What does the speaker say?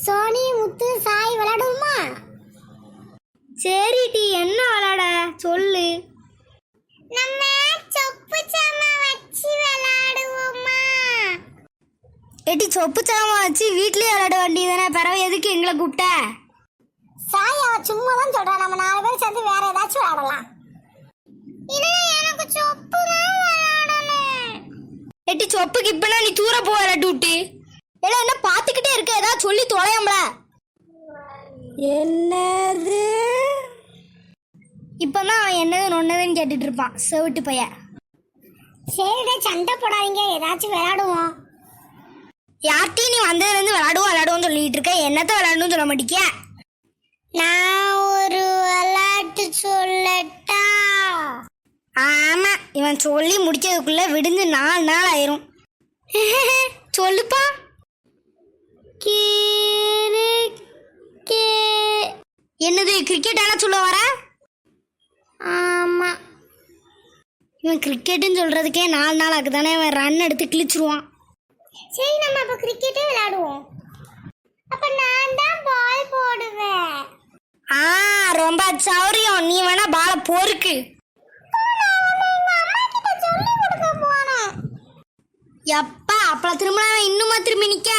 Sony முத்து சாய் விளையாடுவோமா? சரி D, என்ன விளையாட சொல்லு. நம்ம சொப்பு சாமா வச்சு விளையாடுவோமா? ஏட்டி சொப்பு சாமா வச்சு வீட்லயே விளையாட வேண்டியதானே, பிறகு எதுக்கு எங்களை கூப்பிட்ட? சாய் அவ சும்மா தான் சொல்றா, நம்ம 4 பேர் சேர்ந்து வேற ஏதாச்சும் விளையாடலாம். எனக்கு சொப்பு தான் விளையாடணும். ஏட்டி சொப்புக்கு இப்பனா நீ தூர போ விளையாட்டு விட்டு. ஏடா என்ன பாத்துக்கிட்டே இருக்க, ஏதாவது சொல்லி தொலையாமல. என்னது இப்பதான் அவன் என்னது நொன்னதுன்னு கேட்டுட்டு இருப்பான் செவிட்டு பையன். சரிடா சண்டை போடாதீங்க, ஏதாச்சும் விளையாடுவோம். யார்ட்டையும் நீ வந்ததுலேருந்து விளையாடுவோம் சொல்லிட்டு இருக்க, என்னத்த விளையாடணும்னு சொல்ல மாட்டேங்க. நான் ஒரு விளையாட்டு சொல்லட்டா? ஆமா, இவன் சொல்லி முடிச்சதுக்குள்ள விடுந்து 4 நாள் ஆயிரும். சொல்லுப்பா. என்னது கிரிக்கெட் ஆனா சொல்ல வர? ஆமா, இவன் கிரிக்கெட்டுன்னு சொல்றதுக்கே 4 நாள் ஆகுதானே, அவன் ரன் எடுத்து கிழிச்சிருவான். சரி நம்ம அப்ப கிரிக்கெட்டே விளையாடுவோம். அப்ப நான் தான் பால் போடுவேன். ரொம்ப சௌரியம், நீ வேணா பால பொறுக்கு. எப்பா அப்பள திரும்ப இன்னுமா திரும்பி நிக்க?